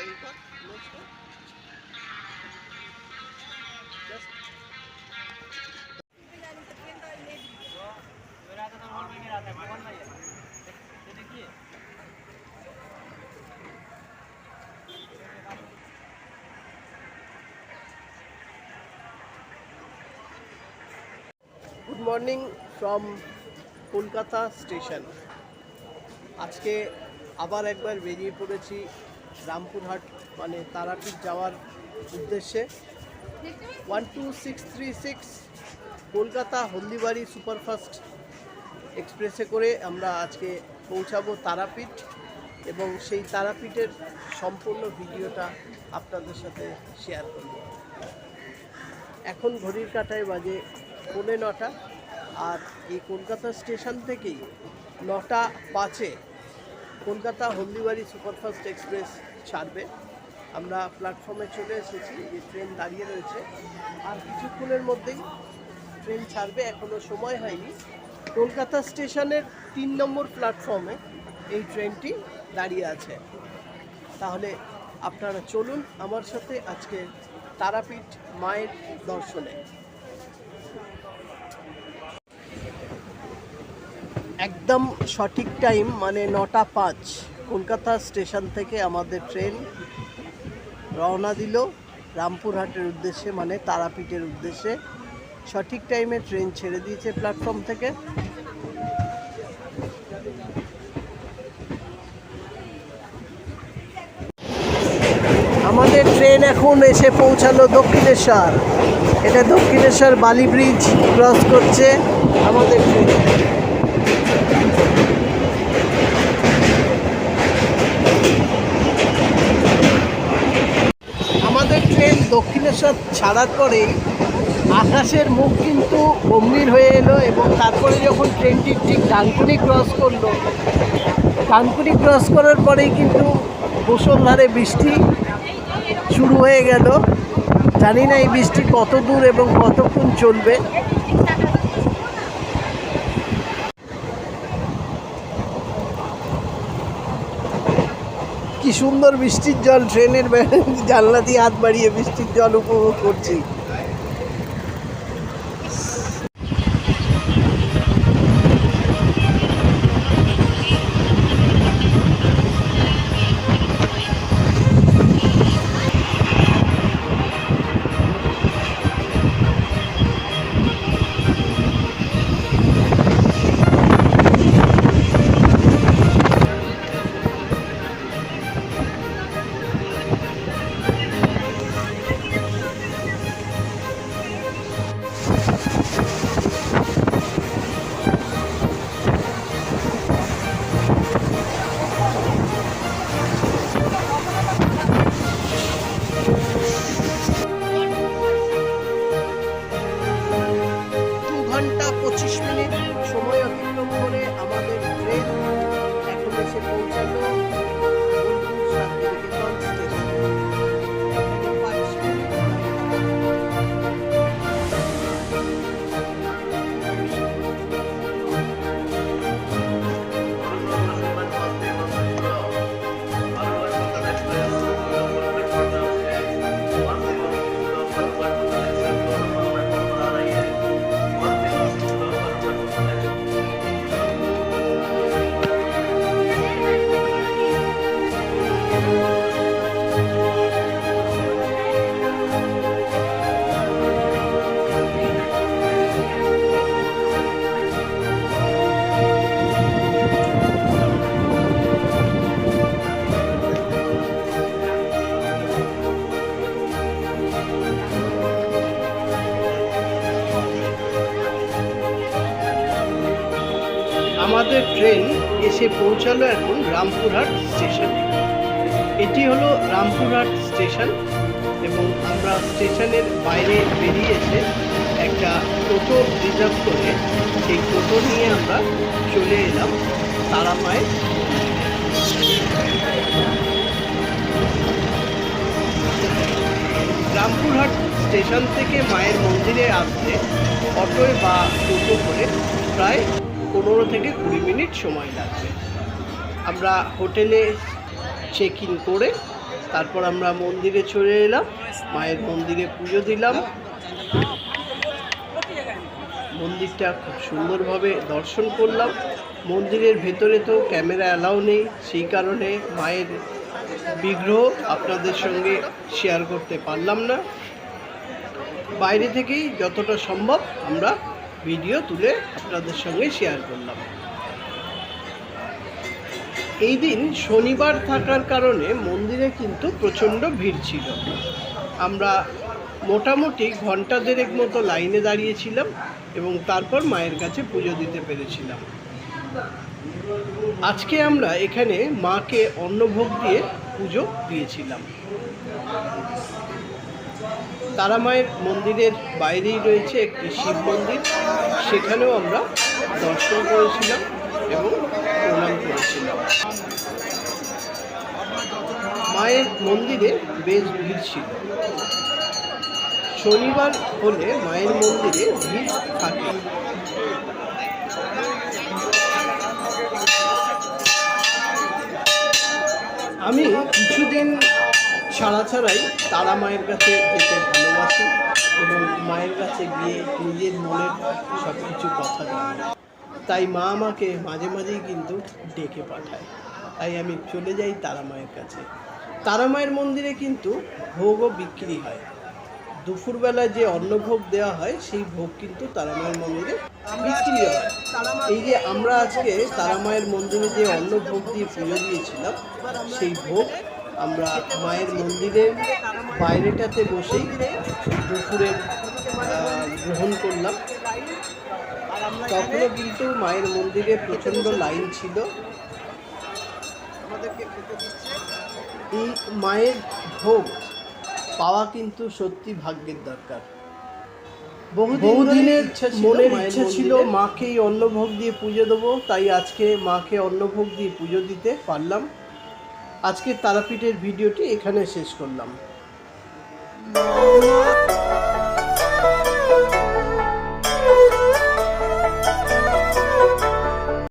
Good morning from Kolkata station. আজকে আবার একবার বেরিয়ে পড়েছি রামপুরহাট মানে তারাপীঠ যাওয়ার উদ্দেশ্যে। 12636 কলকাতা হলদিবাড়ি সুপারফাস্ট এক্সপ্রেসে করে আমরা আজকে পৌঁছাবো তারাপীঠ, এবং সেই তারাপীঠের সম্পূর্ণ ভিডিওটা আপনাদের সাথে শেয়ার করব। এখন ঘড়ির কাঁটায় বাজে 9:45, আর এই কলকাতা স্টেশন থেকেই 9:05 কলকাতা হলদিবাড়ি সুপারফাস্ট এক্সপ্রেস ছাড়বে। আমরা প্ল্যাটফর্মে চলে এসেছি, এই ট্রেন দাঁড়িয়ে রয়েছে, আর কিছুক্ষণের মধ্যেই ট্রেন ছাড়বে। এখনও সময় হয়নি। কলকাতা স্টেশনের 3 নম্বর প্ল্যাটফর্মে এই ট্রেনটি দাঁড়িয়ে আছে। তাহলে আপনারা চলুন আমার সাথে আজকে তারাপীঠ মায়ের দর্শনে। একদম সঠিক টাইম মানে 9:05 কলকাতা স্টেশন থেকে আমাদের ট্রেন রওনা দিল রামপুরহাটের উদ্দেশ্যে, মানে তারাপীঠের উদ্দেশ্যে। সঠিক টাইমে ট্রেন ছেড়ে দিয়েছে প্ল্যাটফর্ম থেকে। আমাদের ট্রেন এখন এসে পৌঁছালো দক্ষিণেশ্বর। এটা দক্ষিণেশ্বর বালি ব্রিজ ক্রস করছে আমাদের ট্রেন। আমাদের ট্রেন দক্ষিণেশ্বর ছাড়ার পরেই আকাশের মুখ কিন্তু গম্ভীর হয়ে এলো, এবং তারপরে যখন ট্রেনটি ঠিক ডানকুনি ক্রস করলো, ডানকুনি ক্রস করার পরেই কিন্তু মুষলধারে বৃষ্টি শুরু হয়ে গেল। জানি না এই বৃষ্টি কত দূর এবং কতক্ষণ চলবে। কি সুন্দর বৃষ্টির জল, ট্রেনের জানলা দিয়ে হাত বাড়িয়ে বৃষ্টির জল উপভোগ করছি। সময় অতিক্রম করে আমাদের ট্রেন এখন এসে পৌঁছালো শান্তিনিকেতন স্টেশনে। আমাদের ট্রেন এসে পৌঁছালো এখন রামপুরহাট স্টেশনে। এটি হলো রামপুরহাট স্টেশন, এবং আমরা স্টেশনের বাইরে বেরিয়ে এসে একটা টোটো রিজার্ভ করে সেই টোটো নিয়ে আমরা চলে এলাম তারামায়ের। রামপুরহাট স্টেশন থেকে মায়ের মন্দিরে আসতে অটোয় বা টোটো করে প্রায় 15 থেকে 20 মিনিট সময় লাগবে। আমরা হোটেলে চেক ইন করে তারপর আমরা মন্দিরে চলে এলাম, মায়ের মন্দিরে পুজো দিলাম। মন্দিরটা খুব সুন্দরভাবে দর্শন করলাম। মন্দিরের ভেতরে তো ক্যামেরা অ্যালাউ নেই, সেই কারণে মায়ের বিগ্রহ আপনাদের সঙ্গে শেয়ার করতে পারলাম না। বাইরে থেকেই যতটা সম্ভব আমরা ভিডিও তুলে আপনাদের সঙ্গে শেয়ার করলাম। এই দিন শনিবার থাকার কারণে মন্দিরে কিন্তু প্রচণ্ড ভিড় ছিল। আমরা মোটামুটি ঘন্টা দেড়েক মতো লাইনে দাঁড়িয়েছিলাম এবং তারপর মায়ের কাছে পুজো দিতে পেরেছিলাম। আজকে আমরা এখানে মাকে অন্নভোগ দিয়ে পুজো দিয়েছিলাম। তারা মায়ের মন্দিরের বাইরেই রয়েছে একটি শিব মন্দির, সেখানেও আমরা দর্শন করেছিলাম এবং প্রণাম করেছিলাম। মায়ের মন্দিরে বেশ ভিড় ছিল। শনিবার হলে মায়ের মন্দিরে ভিড় থাকে। আমি কিছুদিন ছাড়াই তারা মায়ের কাছে যেতে ভালোবাসি এবং মায়ের কাছে গিয়ে নিজের মনের সব কিছু কথা জানি। তাই মা আমাকে মাঝে মাঝেই কিন্তু ডেকে পাঠায়, তাই আমি চলে যাই তারা মায়ের কাছে। তারা মায়ের মন্দিরে কিন্তু ভোগও বিক্রি হয়। দুপুরবেলা যে অন্নভোগ দেওয়া হয় সেই ভোগ কিন্তু তারা মায়ের মন্দিরে বিক্রি হয়। এই যে আমরা আজকে তারা মায়ের মন্দিরে যে অন্নভোগ দিয়ে পুজো দিয়েছিলাম, সেই ভোগ আমরা মায়ের মন্দিরের বাইরেটাতে বসেই দুপুরের গ্রহণ করলাম। তখনও কিন্তু মায়ের মন্দিরে প্রচণ্ড লাইন ছিল। এই মায়ের ভোগ পাওয়া কিন্তু সত্যি ভাগ্যের দরকার। বহুদিনের মনের ইচ্ছা ছিল মাকে এই অন্নভোগ দিয়ে পুজো দেবো, তাই আজকে মাকে অন্নভোগ দিয়ে পুজো দিতে পারলাম। আজকে তারাপীঠের ভিডিওটি এখানে শেষ করলাম।